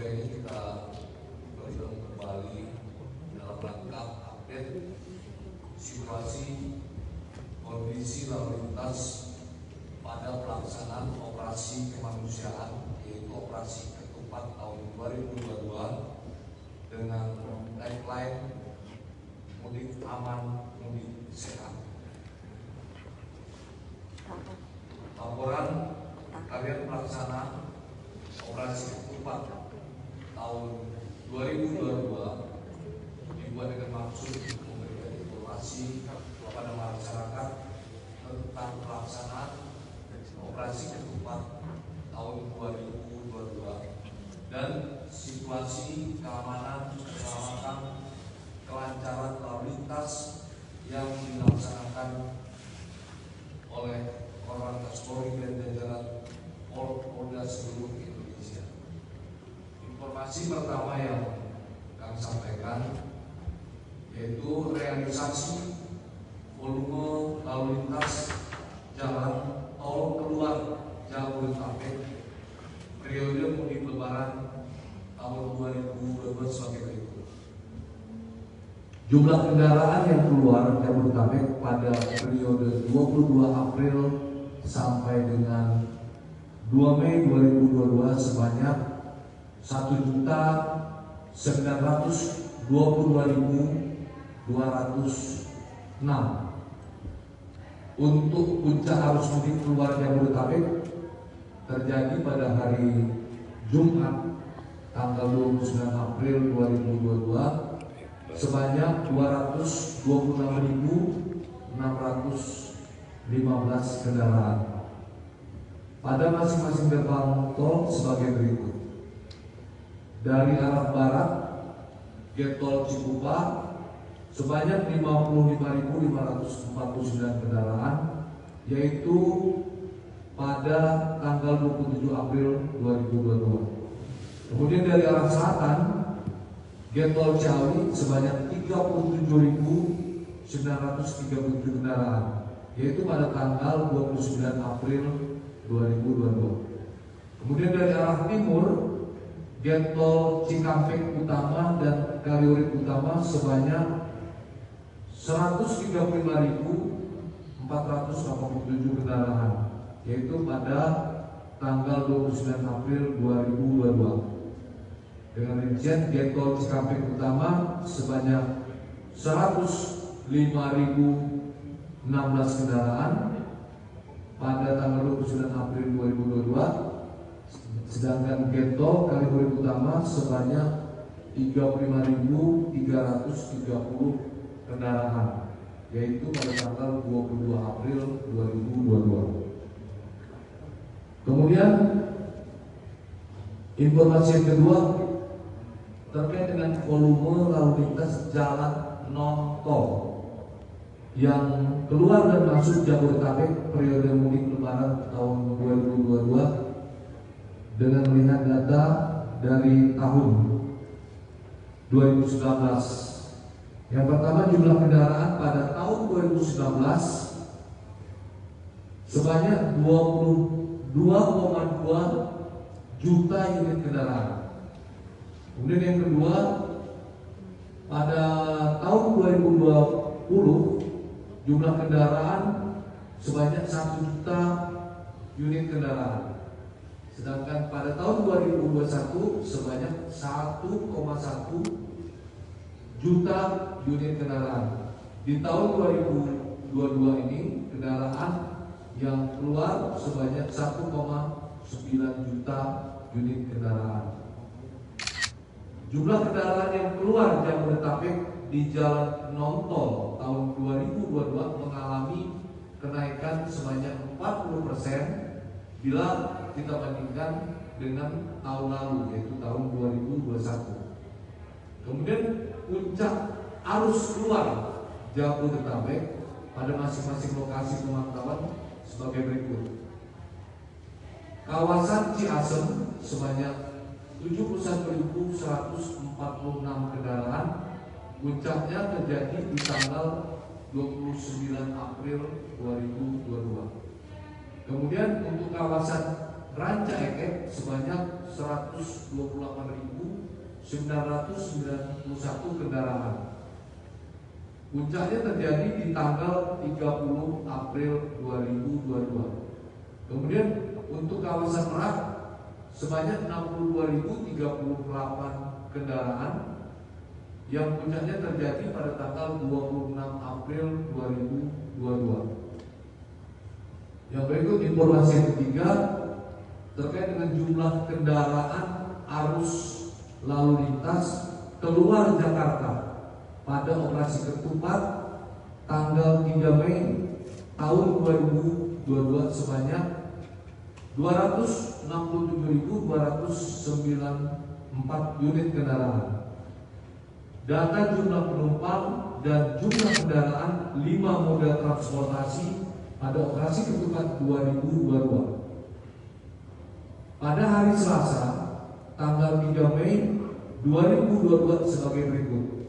sore ini kita bertemu kembali dalam rangka update situasi kondisi lalu lintas pada pelaksanaan operasi kemanusiaan, yaitu operasi ketupat tahun 2022 dengan tagline mudik aman, mudik sehat. Laporan harian pelaksana operasi ketupat tahun 2022 dibuat dengan maksud memberikan informasi kepada masyarakat tentang pelaksanaan operasi ketupat tahun 2022 dan situasi keamanan, keselamatan, kelancaran lalu lintas yang dilaksanakan oleh Korlantas Polri dan jajaran Polda seluruh Indonesia. Informasi pertama yang kami sampaikan yaitu realisasi volume lalu lintas jalan tol keluar Jabodetabek periode mudik Lebaran tahun 2022 sebagai berikut. Jumlah kendaraan yang keluar Jabodetabek pada periode 22 April sampai dengan 2 Mei 2022 sebanyak 1.922.206. Untuk puncak arus mudik keluar Jabodetabek terjadi pada hari Jumat tanggal 29 April 2022 sebanyak 226.615 kendaraan pada masing-masing gerbang tol sebagai berikut. Dari arah barat, Get Tol Cikupa sebanyak 55.549 kendaraan, yaitu pada tanggal 27 April 2022. Kemudian dari arah selatan, Get Tol Ciawi sebanyak 37.937 kendaraan, yaitu pada tanggal 29 April 2022. Kemudian dari arah timur, Get Tol Cikampek Utama dan Kaliurip Utama sebanyak 135.487 kendaraan, yaitu pada tanggal 29 April 2022. Dengan rincian Get Tol Cikampek Utama sebanyak 105.016 kendaraan pada tanggal 29 April 2022, sedangkan Get Tol Kaliurip Utama sebanyak 35.330 kendaraan, yaitu pada tanggal 22 April 2022. Kemudian informasi yang kedua terkait dengan volume lalu lintas jalan non tol yang keluar dan masuk Jabodetabek periode mudik Lebaran tahun 2022 dengan melihat data dari tahun 2019. Yang pertama, jumlah kendaraan pada tahun 2019 sebanyak 22,2 juta unit kendaraan. Kemudian yang kedua, pada tahun 2020 jumlah kendaraan sebanyak 1 juta unit kendaraan. Sedangkan pada tahun 2021 sebanyak 1,1 juta unit kendaraan. Di tahun 2022 ini kendaraan yang keluar sebanyak 1,9 juta unit kendaraan. Jumlah kendaraan yang keluar Jabodetabek di jalan non tol tahun 2022 mengalami kenaikan sebanyak 40% bila kita bandingkan dengan tahun lalu, yaitu tahun 2021. Kemudian puncak arus keluar Jabodetabek pada masing-masing lokasi pemantauan sebagai berikut. Kawasan Ciasem sebanyak 71.146 kendaraan, puncaknya terjadi di tanggal 29 April 2022. Kemudian untuk kawasan Ranca Ekek sebanyak 111.000 928.991 kendaraan. Puncaknya terjadi di tanggal 30 April 2022. Kemudian untuk kawasan Merak sebanyak 62.038 kendaraan yang puncaknya terjadi pada tanggal 26 April 2022. Yang berikut informasi yang ketiga terkait dengan jumlah kendaraan arus lalu lintas keluar Jakarta pada operasi ketupat tanggal 3 Mei tahun 2022 sebanyak 267.294 unit kendaraan. Data jumlah penumpang dan jumlah kendaraan 5 moda transportasi pada operasi ketupat 2022. Pada hari Selasa tanggal 3 Mei 2022 sebagai berikut.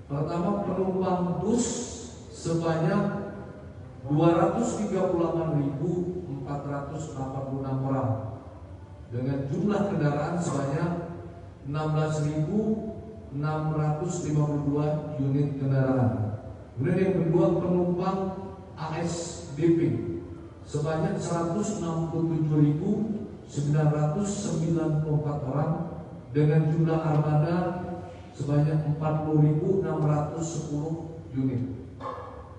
Pertama, penumpang bus sebanyak 238.486 orang dengan jumlah kendaraan sebanyak 16.652 unit kendaraan. Kemudian yang kedua, penumpang ASDP sebanyak 167.994 orang dengan jumlah armada sebanyak 40.610 unit.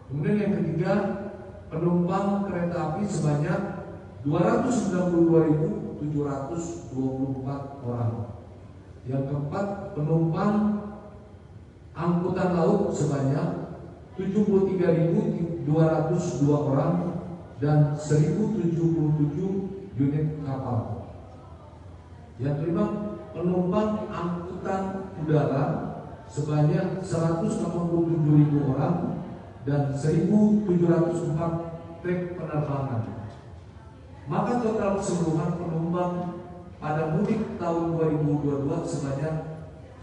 Kemudian yang ketiga, penumpang kereta api sebanyak 292.724 orang. Yang keempat, penumpang angkutan laut sebanyak 73.202 orang dan 1.077 unit kapal. Yang kelima, penumpang angkutan udara sebanyak 187.000 orang dan 1.704 trek penerbangan. Maka total keseluruhan penumpang pada mudik tahun 2022 sebanyak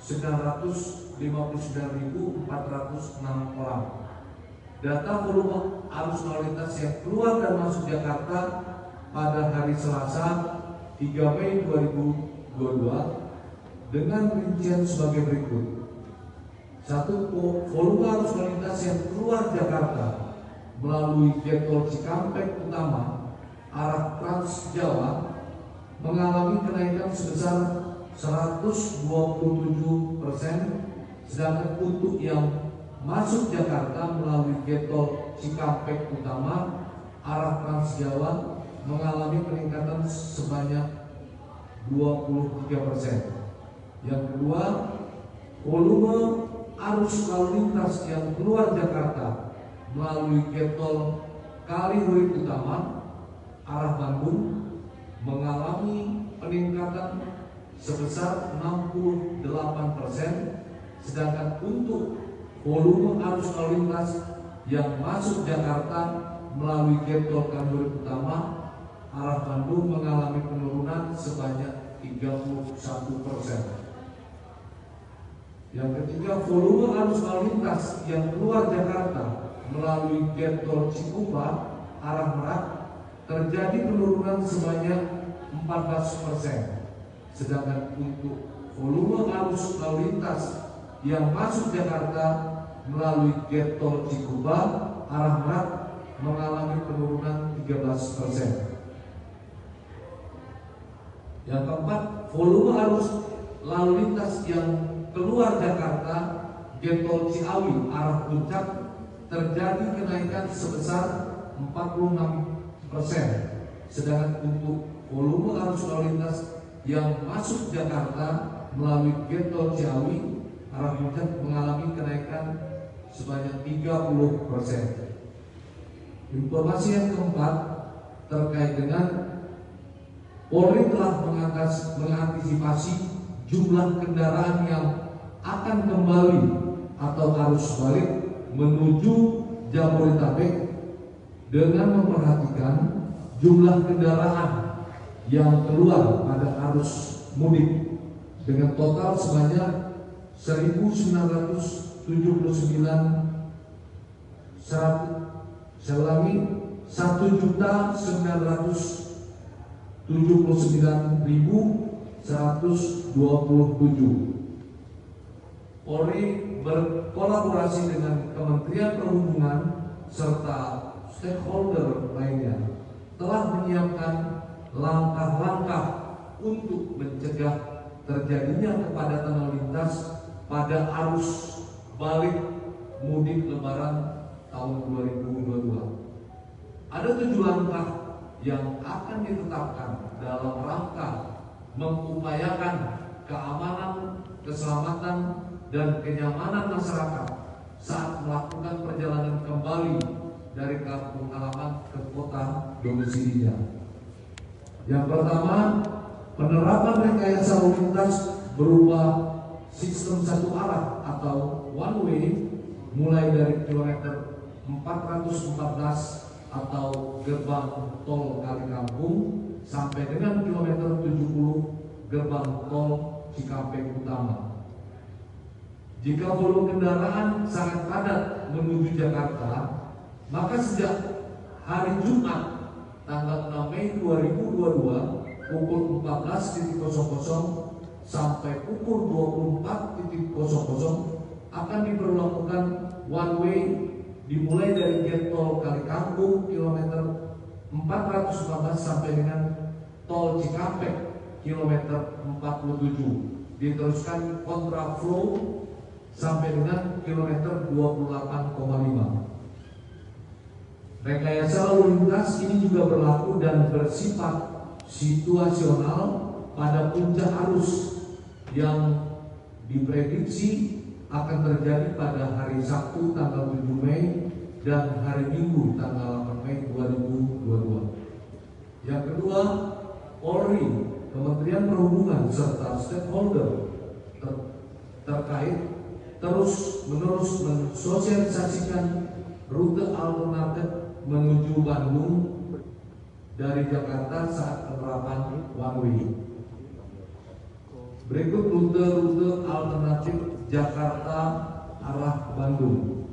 959.406 orang. Data volume arus lalu lintas yang keluar dan masuk Jakarta pada hari Selasa 3 Mei 2022 dengan rincian sebagai berikut. 1. Volume arus lalu lintas yang keluar Jakarta melalui Tol Cikampek Utama arah Trans Jawa mengalami kenaikan sebesar 127%, sedangkan untuk yang masuk Jakarta melalui Tol Cikampek Utama arah Trans Jawa mengalami peningkatan sebanyak 23%. Yang kedua, volume arus lalu lintas yang keluar Jakarta melalui Tol Kalihurit Utama arah Bandung mengalami peningkatan sebesar 68%, sedangkan untuk volume arus lalu lintas yang masuk Jakarta melalui Tol Kalihurit Utama arah Bandung mengalami penurunan sebanyak 31%. Yang ketiga, volume arus lalu lintas yang keluar Jakarta melalui Tol Cikupa arah Merak terjadi penurunan sebanyak 14%, sedangkan untuk volume arus lalu lintas yang masuk Jakarta melalui Tol Cikupa arah Merak mengalami penurunan 13%. Yang keempat, volume arus lalu lintas yang keluar Jakarta Tol Ciawi arah Puncak terjadi kenaikan sebesar 46%, sedangkan untuk volume arus lalu lintas yang masuk Jakarta melalui Tol Ciawi arah Puncak mengalami kenaikan sebanyak 30%. Informasi yang keempat terkait dengan Polri telah mengantisipasi jumlah kendaraan yang akan kembali atau arus balik menuju Jabodetabek dengan memperhatikan jumlah kendaraan yang keluar pada arus mudik dengan total sebanyak 1.979.179.104 Polri berkolaborasi dengan Kementerian Perhubungan serta stakeholder lainnya telah menyiapkan langkah-langkah untuk mencegah terjadinya kepadatan lalu lintas pada arus balik mudik Lebaran tahun 2022. Ada 7 langkah yang akan ditetapkan dalam rangka mengupayakan keamanan, keselamatan, dan kenyamanan masyarakat saat melakukan perjalanan kembali dari kampung halaman ke kota domisilinya. Yang pertama, penerapan rekayasa lalu lintas berupa sistem satu arah atau one way mulai dari kilometer 414 atau gerbang tol Kalikangkung sampai dengan kilometer 70 gerbang tol Cikampek Utama. Jika volume kendaraan sangat padat menuju Jakarta, maka sejak hari Jumat tanggal 6 Mei 2022 pukul 14.00 sampai pukul 24.00 akan diberlakukan one way dimulai dari gate tol Kalikangkung kilometer 414 sampai dengan tol Cikampek kilometer 47, diteruskan kontraflow sampai dengan kilometer 28,5. Rekayasa lalu lintas ini juga berlaku dan bersifat situasional pada puncak arus yang diprediksi akan terjadi pada hari Sabtu tanggal 7 Mei dan hari Minggu tanggal 8 Mei 2022. Yang kedua, Polri, Kementerian Perhubungan serta stakeholder terkait terus-menerus mensosialisasikan rute alternatif menuju Bandung dari Jakarta saat penerapan one way. Berikut rute-rute alternatif Jakarta arah Bandung.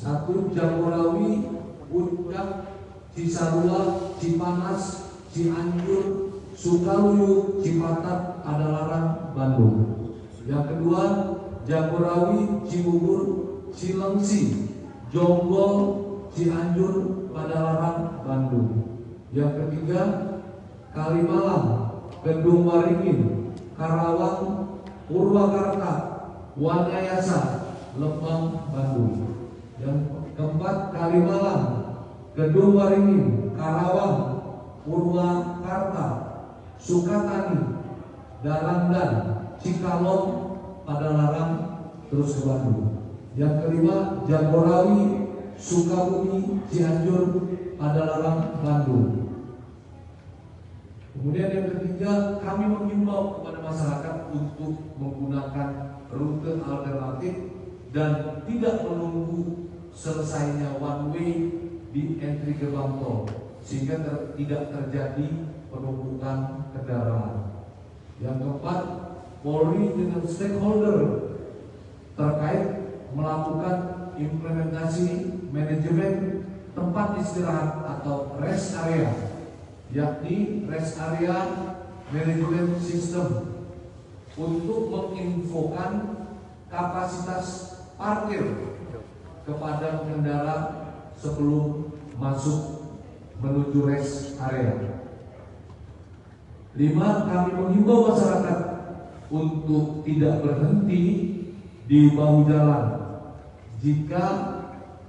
1. Jagorawi, Puncak, Cisarua, Cipanas, Cianjur, Sukaluyu, Cipatat, Padalarang, Bandung. Yang kedua, Jagorawi, Cibubur, Cilengsi, Jonggol, Cianjur, Padalarang, Bandung. Yang ketiga, Kalimalang, Kedung Waringin, Karawang, Purwakarta, Wanayasa, Lembang, Bandung. Yang keempat, Kalimalang, Kedung Waringin, Karawang, Purwakarta, Sukatani, Darandan, Cikalong, Padalarang, terus ke Bandung. Yang kelima, Jagorawi, Sukabumi, Cianjur, Padalarang, Bandung. Kemudian yang ketiga, kami mengimbau kepada masyarakat untuk menggunakan rute alternatif dan tidak menunggu selesainya one way di entry gerbang tol sehingga tidak terjadi penumpukan kendaraan. Yang keempat, Polri dengan stakeholder terkait melakukan implementasi manajemen tempat istirahat atau rest area, yakni rest area management system untuk menginfokan kapasitas parkir kepada pengendara sebelum masuk menuju rest area. 5. Kami menghimbau masyarakat untuk tidak berhenti di bahu jalan. Jika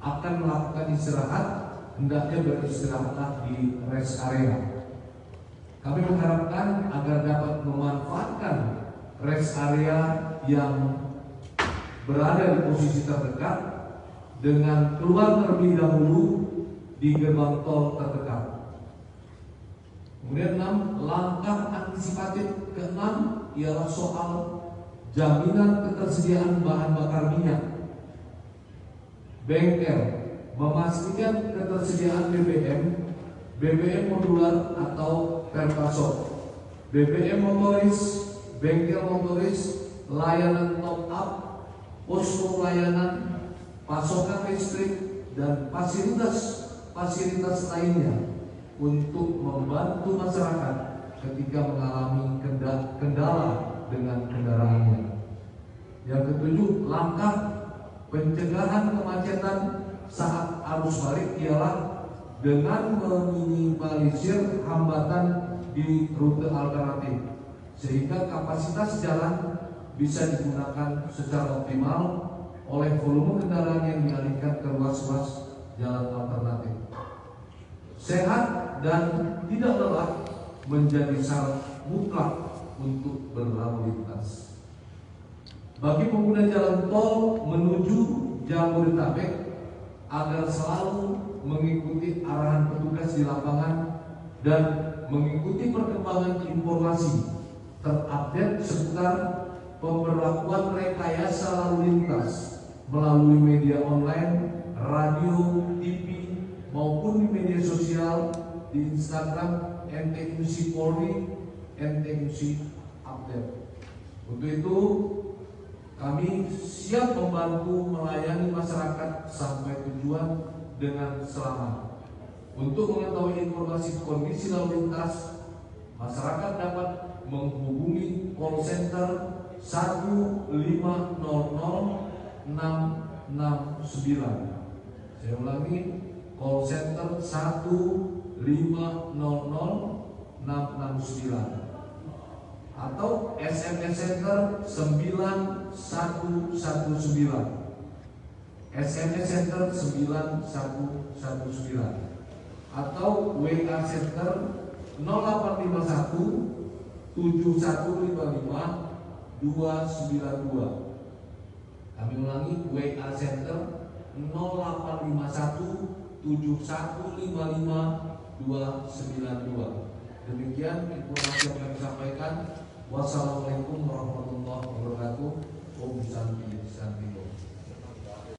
akan melakukan istirahat, hendaknya beristirahatlah di rest area. Kami mengharapkan agar dapat memanfaatkan rest area yang berada di posisi terdekat dengan keluar terlebih dahulu di gerbang tol terdekat. Kemudian 6. Langkah antisipatif ke-6 ialah soal jaminan ketersediaan bahan bakar minyak. Bengkel memastikan ketersediaan BBM modular atau Pertasok, BBM motoris, bengkel motoris, layanan top up, posko layanan, pasokan listrik, dan fasilitas lainnya untuk membantu masyarakat ketika mengalami kendala dengan kendaraannya. Yang ketujuh, langkah pencegahan kemacetan saat arus balik ialah dengan meminimalisir hambatan di rute alternatif sehingga kapasitas jalan bisa digunakan secara optimal oleh volume kendaraan yang dialihkan ke ruas-ruas jalan alternatif. Sehat dan tidak lelah menjadi syarat mutlak untuk berlalu lintas. Bagi pengguna jalan tol menuju Jabodetabek agar selalu mengikuti arahan petugas di lapangan dan mengikuti perkembangan informasi terupdate seputar pemberlakuan rekayasa lalu lintas melalui media online, radio, TV maupun di media sosial di Instagram NTMC Polri, NTMC Update. Untuk itu kami siap membantu melayani masyarakat sampai tujuan dengan selamat. Untuk mengetahui informasi kondisi lalu lintas, masyarakat dapat menghubungi call center 1500 669. Saya ulangi, call center 1500 669 atau SMS center 9119. SMS center 9119 atau WA center 0851 7155 292. Kami ulangi, WA center 0851 7155 292. Demikian informasi yang kami sampaikan. Wassalamualaikum warahmatullahi wabarakatuh. Om Santi Santi.